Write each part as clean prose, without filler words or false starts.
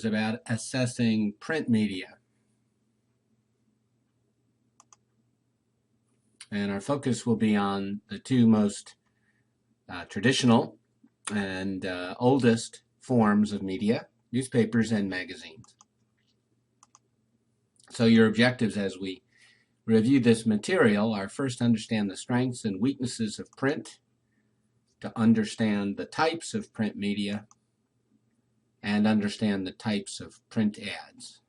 is about assessing print media. And our focus will be on the two most traditional and oldest forms of media, newspapers and magazines. So your objectives as we review this material are first to understand the strengths and weaknesses of print, to understand the types of print media, and understand the types of print ads.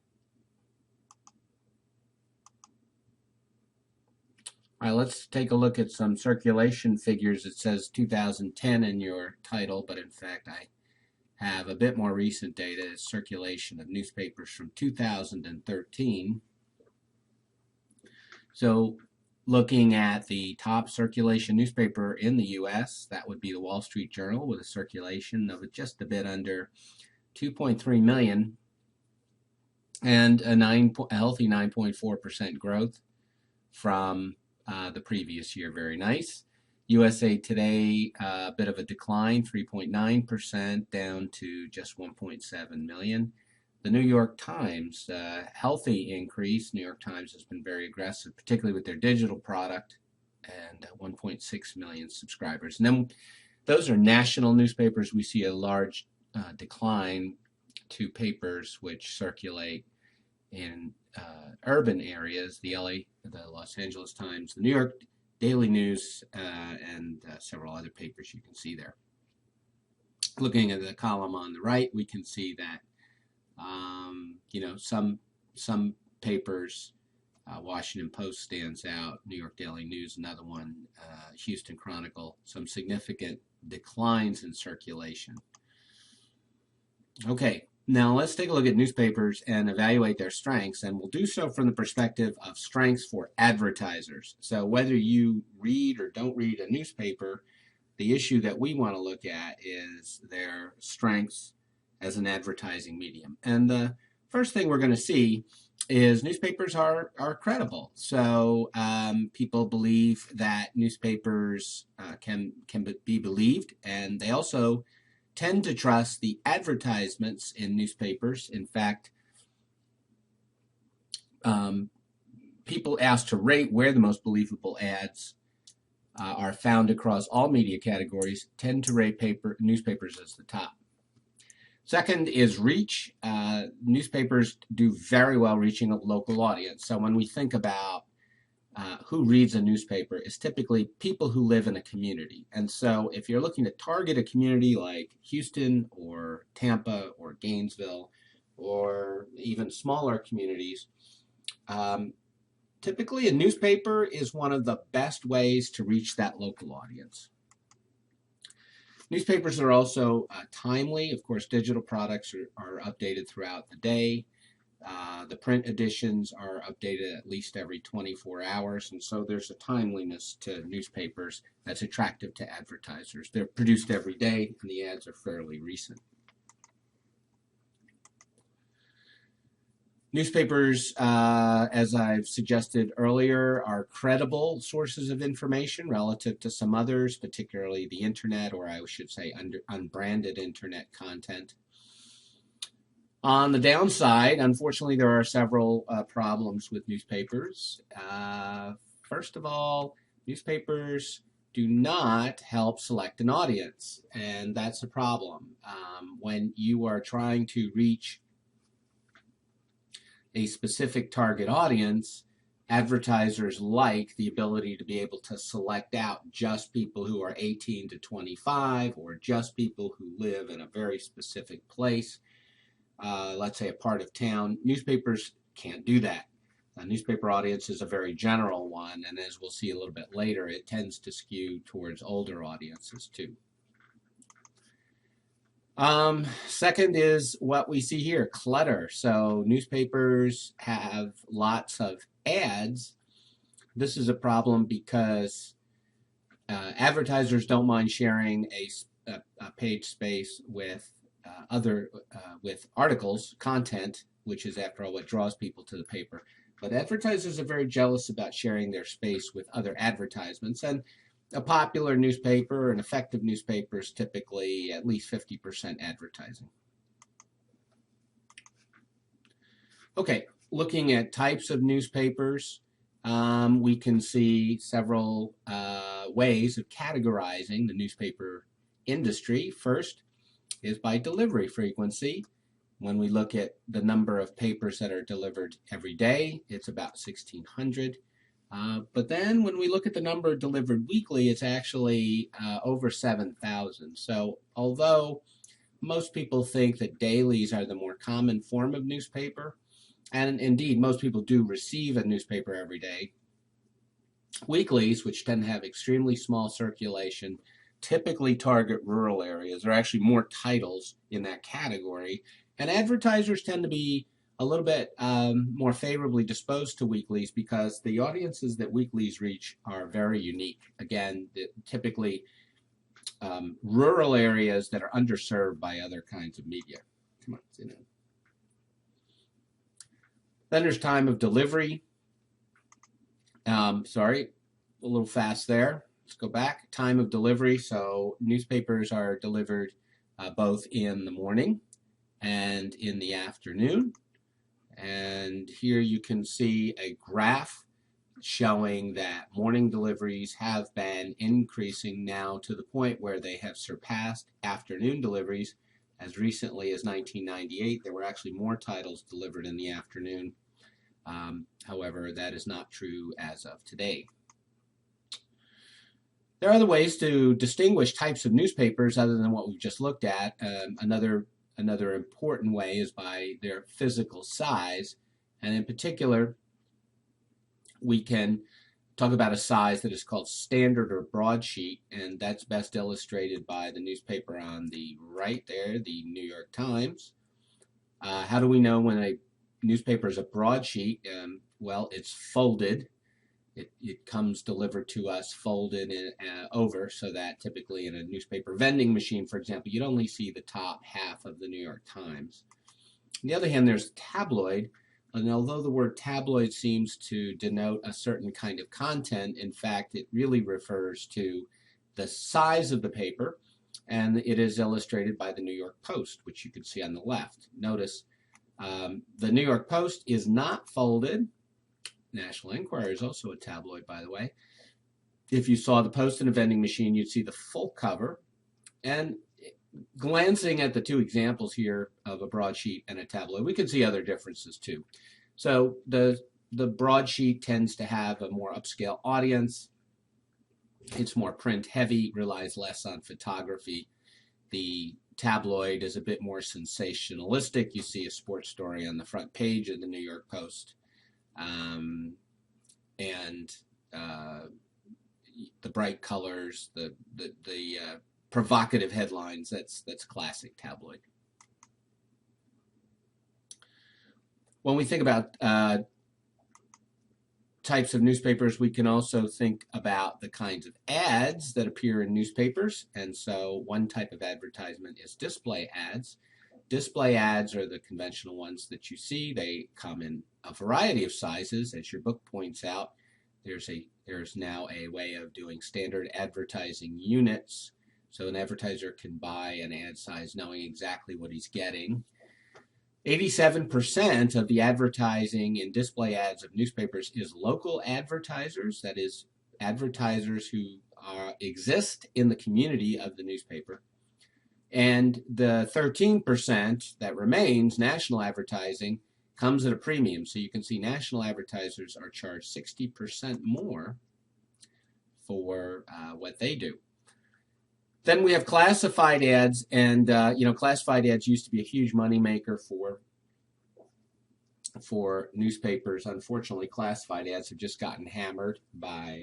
All right, let's take a look at some circulation figures. It says 2010 in your title, but in fact I have a bit more recent data. It's circulation of newspapers from 2013. So looking at the top circulation newspaper in the U.S., that would be the Wall Street Journal with a circulation of just a bit under 2.3 million and a healthy 9.4% growth from the previous year. Very nice. USA Today, a bit of a decline, 3.9% down to just 1.7 million. The New York Times, healthy increase. New York Times has been very aggressive, particularly with their digital product, and 1.6 million subscribers. And then those are national newspapers. We see a large decline to papers which circulate in urban areas, the Los Angeles Times, the New York Daily News, and several other papers you can see there. Looking at the column on the right, we can see that some papers, Washington Post stands out, New York Daily News, another one, Houston Chronicle, some significant declines in circulation. Okay, now let's take a look at newspapers and evaluate their strengths, and we'll do so from the perspective of strengths for advertisers. So whether you read or don't read a newspaper, the issue that we want to look at is their strengths as an advertising medium. And the first thing we're going to see is newspapers are credible. So people believe that newspapers can be believed, and they also tend to trust the advertisements in newspapers. In fact, people asked to rate where the most believable ads are found across all media categories tend to rate newspapers as the top. Second is reach. Newspapers do very well reaching a local audience. So when we think about who reads a newspaper, it's typically people who live in a community. And so if you're looking to target a community like Houston or Tampa or Gainesville or even smaller communities, typically a newspaper is one of the best ways to reach that local audience. Newspapers are also timely. Of course, digital products are updated throughout the day. The print editions are updated at least every 24 hours, and so there's a timeliness to newspapers that's attractive to advertisers. They're produced every day, and the ads are fairly recent. Newspapers, as I've suggested earlier, are credible sources of information relative to some others, particularly the internet, or I should say unbranded internet content. On the downside, unfortunately, there are several problems with newspapers. First of all, newspapers do not help select an audience, and that's a problem. When you are trying to reach a specific target audience, advertisers like the ability to be able to select out just people who are 18 to 25 or just people who live in a very specific place, let's say a part of town. Newspapers can't do that. A newspaper audience is a very general one, and as we'll see a little bit later, it tends to skew towards older audiences too. Second is what we see here, clutter. So newspapers have lots of ads. This is a problem because advertisers don't mind sharing a page space with with articles, content, which is after all what draws people to the paper. But advertisers are very jealous about sharing their space with other advertisements, and a popular newspaper, an effective newspaper, is typically at least 50% advertising. Okay, looking at types of newspapers, we can see several ways of categorizing the newspaper industry. First is by delivery frequency. When we look at the number of papers that are delivered every day, it's about 1,600. But then when we look at the number delivered weekly, it's actually over 7,000. So although most people think that dailies are the more common form of newspaper, and indeed most people do receive a newspaper every day, weeklies, which tend to have extremely small circulation, typically target rural areas. There are actually more titles in that category, and advertisers tend to be a little bit more favorably disposed to weeklies because the audiences that weeklies reach are very unique. Again, typically rural areas that are underserved by other kinds of media. Come on, sit down. Then there's time of delivery. Sorry, a little fast there. Let's go back. Time of delivery. So newspapers are delivered both in the morning and in the afternoon. And here you can see a graph showing that morning deliveries have been increasing now to the point where they have surpassed afternoon deliveries. As recently as 1998, there were actually more titles delivered in the afternoon. However, that is not true as of today. There are other ways to distinguish types of newspapers other than what we've just looked at. Another important way is by their physical size, and in particular, we can talk about a size that is called standard or broadsheet, and that's best illustrated by the newspaper on the right there, the New York Times. How do we know when a newspaper is a broadsheet? Well, it's folded. It comes delivered to us folded over, so that typically in a newspaper vending machine, for example, you'd only see the top half of the New York Times. On the other hand, there's tabloid, and although the word tabloid seems to denote a certain kind of content, in fact, it really refers to the size of the paper, and it is illustrated by the New York Post, which you can see on the left. Notice the New York Post is not folded. National Enquirer is also a tabloid, by the way. If you saw the Post in a vending machine, you'd see the full cover. And glancing at the two examples here of a broadsheet and a tabloid, we can see other differences too. So the broadsheet tends to have a more upscale audience. It's more print heavy, relies less on photography. The tabloid is a bit more sensationalistic. You see a sports story on the front page of the New York Post. And the bright colors, the provocative headlines, that's classic tabloid. When we think about types of newspapers, we can also think about the kinds of ads that appear in newspapers. And so one type of advertisement is display ads. Display ads are the conventional ones that you see. They come in a variety of sizes. As your book points out, there's now a way of doing standard advertising units. So an advertiser can buy an ad size knowing exactly what he's getting. 87% of the advertising in display ads of newspapers is local advertisers, that is, advertisers who exist in the community of the newspaper. And the 13% that remains, national advertising, comes at a premium. So you can see national advertisers are charged 60% more for what they do. Then we have classified ads, and classified ads used to be a huge moneymaker for newspapers. Unfortunately, classified ads have just gotten hammered by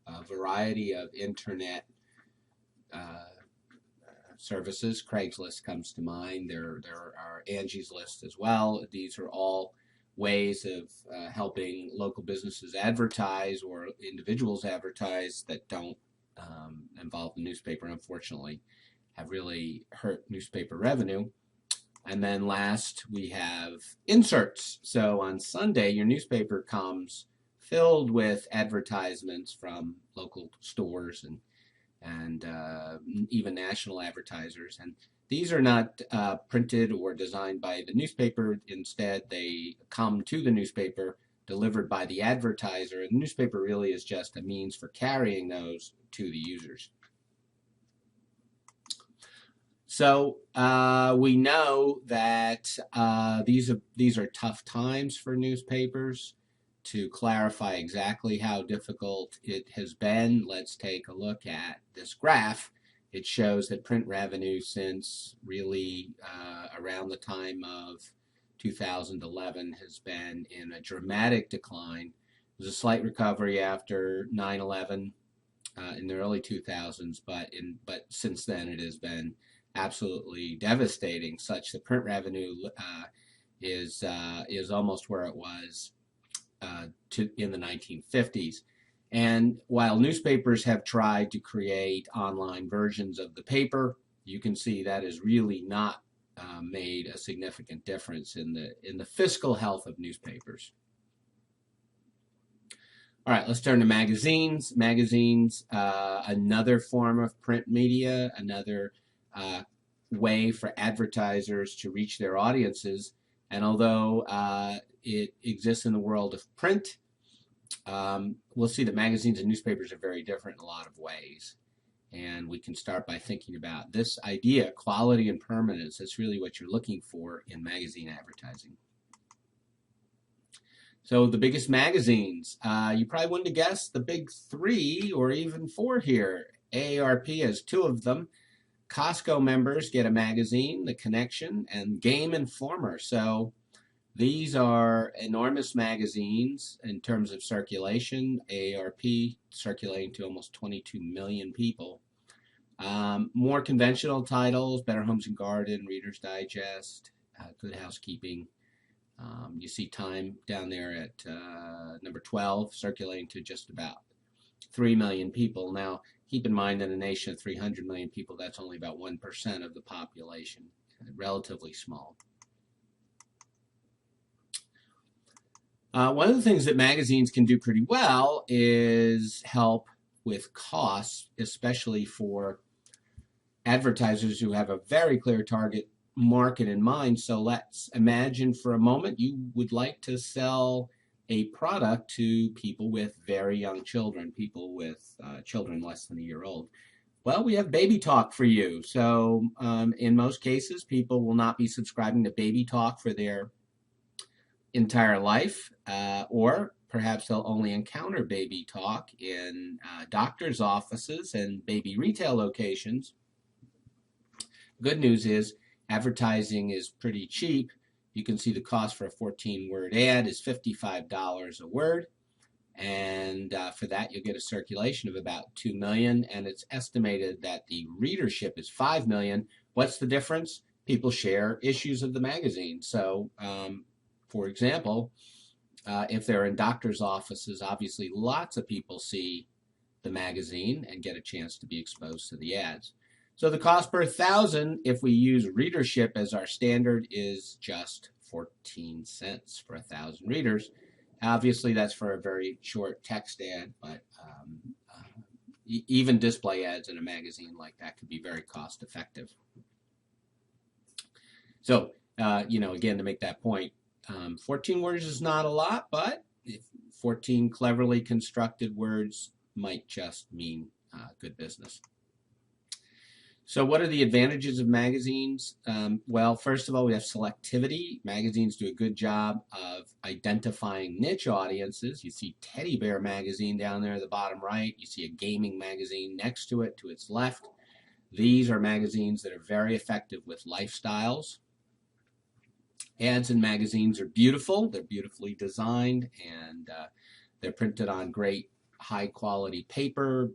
a variety of internet services. Craigslist comes to mind. There are Angie's List as well. These are all ways of helping local businesses advertise or individuals advertise that don't involve the newspaper, unfortunately, have really hurt newspaper revenue. And then last, we have inserts. So on Sunday, your newspaper comes filled with advertisements from local stores and even national advertisers. And These are not printed or designed by the newspaper. Instead, they come to the newspaper delivered by the advertiser, and the newspaper really is just a means for carrying those to the users. So we know that these are tough times for newspapers. To clarify exactly how difficult it has been, let's take a look at this graph. It shows that print revenue since really around the time of 2011 has been in a dramatic decline. There's a slight recovery after 9/11 in the early 2000s, but since then it has been absolutely devastating. Such that print revenue is almost where it was in the 1950s. And while newspapers have tried to create online versions of the paper, you can see that has really not made a significant difference in the fiscal health of newspapers. All right, let's turn to magazines. Magazines, another form of print media, another way for advertisers to reach their audiences. And although it exists in the world of print, we'll see that magazines and newspapers are very different in a lot of ways. And we can start by thinking about this idea, quality and permanence. That's really what you're looking for in magazine advertising. So the biggest magazines, you probably wouldn't have guessed the big three or even four here. AARP has two of them. Costco members get a magazine, The Connection, and Game Informer. So these are enormous magazines in terms of circulation. AARP circulating to almost 22 million people. More conventional titles, Better Homes and Garden, Reader's Digest, Good Housekeeping. You see Time down there at number 12, circulating to just about 3 million people. Now, keep in mind that in a nation of 300 million people, that's only about 1% of the population, relatively small. One of the things that magazines can do pretty well is help with costs, especially for advertisers who have a very clear target market in mind. So let's imagine for a moment you would like to sell a product to people with very young children, people with children less than a year old. Well, we have Baby Talk for you. So in most cases, people will not be subscribing to Baby Talk for their entire life, or perhaps they'll only encounter Baby Talk in doctor's offices and baby retail locations. Good news is advertising is pretty cheap. You can see the cost for a 14-word ad is $55 a word. And for that, you'll get a circulation of about 2 million. And it's estimated that the readership is 5 million. What's the difference? People share issues of the magazine. So, for example, if they're in doctor's offices, obviously lots of people see the magazine and get a chance to be exposed to the ads. So the cost per 1,000, if we use readership as our standard, is just 14 cents for 1,000 readers. Obviously, that's for a very short text ad, but even display ads in a magazine like that could be very cost effective. So, again, to make that point, 14 words is not a lot, but 14 cleverly constructed words might just mean good business. So what are the advantages of magazines? Well, first of all, we have selectivity. Magazines do a good job of identifying niche audiences. You see Teddy Bear magazine down there at the bottom right. You see a gaming magazine next to it to its left. These are magazines that are very effective with lifestyles. Ads in magazines are beautiful. They're beautifully designed, and they're printed on great high-quality paper,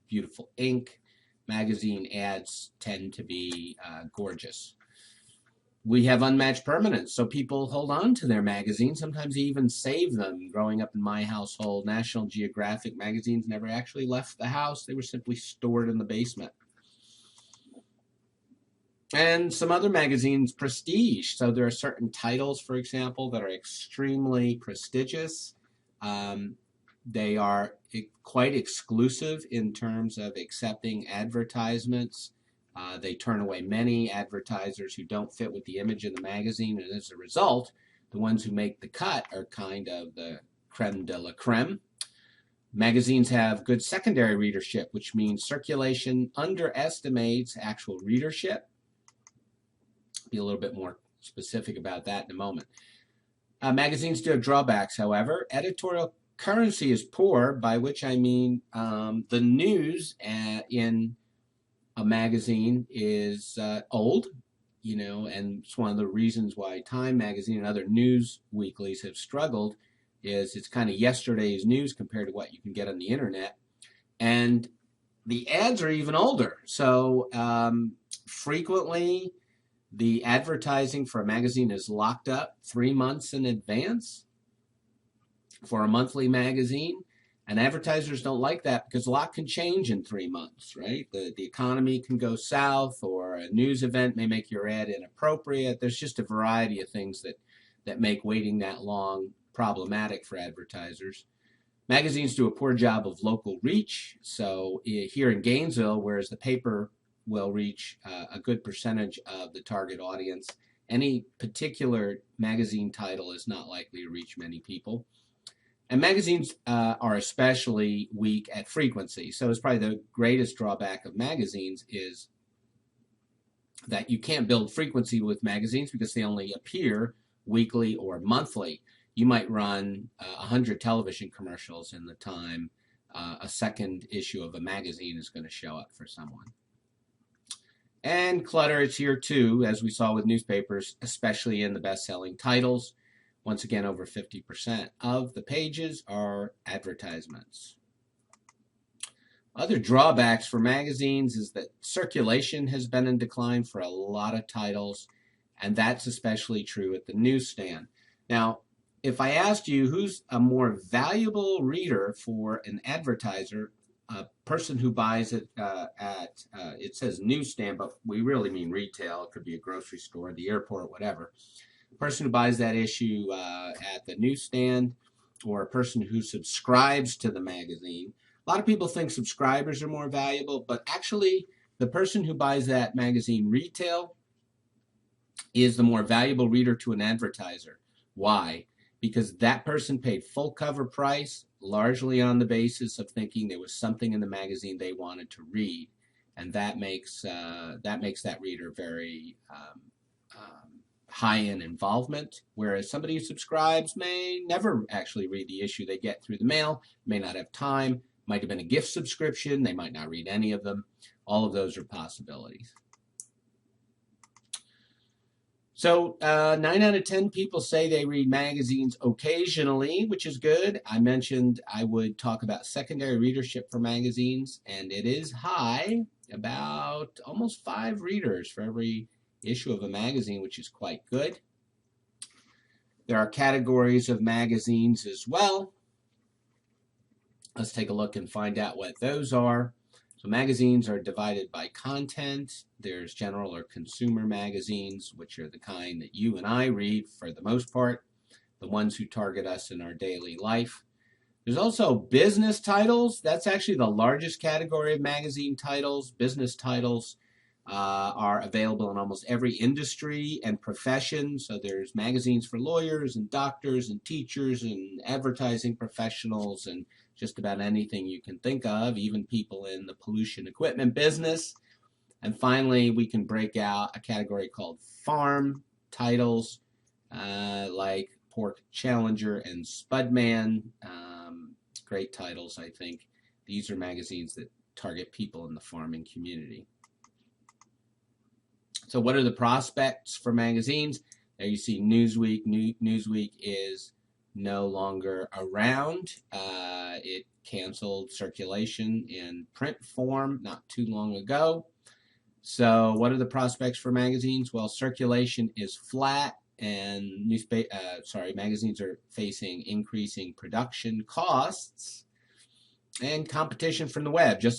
beautiful ink. Magazine ads tend to be gorgeous. We have unmatched permanence, so people hold on to their magazines, sometimes even save them. Growing up in my household, National Geographic magazines never actually left the house. They were simply stored in the basement. And some other magazines, prestige. So there are certain titles, for example, that are extremely prestigious. They are quite exclusive in terms of accepting advertisements. They turn away many advertisers who don't fit with the image of the magazine, and as a result, the ones who make the cut are kind of the creme de la creme. Magazines have good secondary readership, which means circulation underestimates actual readership. Be a little bit more specific about that in a moment. Magazines do have drawbacks, however. Editorial currency is poor, by which I mean the news in a magazine is old, and it's one of the reasons why Time magazine and other news weeklies have struggled is it's kind of yesterday's news compared to what you can get on the internet. And the ads are even older. So frequently the advertising for a magazine is locked up 3 months in advance for a monthly magazine. And advertisers don't like that because a lot can change in 3 months, right? The economy can go south, or a news event may make your ad inappropriate. There's just a variety of things that make waiting that long problematic for advertisers. Magazines do a poor job of local reach. So here in Gainesville, whereas the paper will reach a good percentage of the target audience, any particular magazine title is not likely to reach many people. And magazines are especially weak at frequency. So it's probably the greatest drawback of magazines is that you can't build frequency with magazines because they only appear weekly or monthly. You might run 100 television commercials in the time a second issue of a magazine is going to show up for someone. And clutter is here too, as we saw with newspapers, especially in the best-selling titles. Once again, over 50% of the pages are advertisements. Other drawbacks for magazines is that circulation has been in decline for a lot of titles, and that's especially true at the newsstand. Now, if I asked you who's a more valuable reader for an advertiser, a person who buys it at, it says newsstand, but we really mean retail. It could be a grocery store, the airport, whatever. A person who buys that issue at the newsstand, or a person who subscribes to the magazine. A lot of people think subscribers are more valuable, but actually the person who buys that magazine retail is the more valuable reader to an advertiser. Why? Because that person paid full cover price, largely on the basis of thinking there was something in the magazine they wanted to read, and that makes that reader very high in involvement. Whereas somebody who subscribes may never actually read the issue they get through the mail, may not have time, might have been a gift subscription, they might not read any of them. All of those are possibilities. So 9 out of 10 people say they read magazines occasionally, which is good. I mentioned I would talk about secondary readership for magazines, and it is high, about almost 5 readers for every issue of a magazine, which is quite good. There are categories of magazines as well. Let's take a look and find out what those are. So magazines are divided by content. There's general or consumer magazines, which are the kind that you and I read for the most part, the ones who target us in our daily life. There's also business titles. That's actually the largest category of magazine titles. Business titles are available in almost every industry and profession. So there's magazines for lawyers and doctors and teachers and advertising professionals and just about anything you can think of, even people in the pollution equipment business. And finally, we can break out a category called farm titles, like Pork Challenger and Spudman. Great titles, I think. These are magazines that target people in the farming community. So what are the prospects for magazines? There you see Newsweek. Newsweek is no longer around. It canceled circulation in print form not too long ago. So what are the prospects for magazines? Well, circulation is flat, and magazines are facing increasing production costs and competition from the web, just like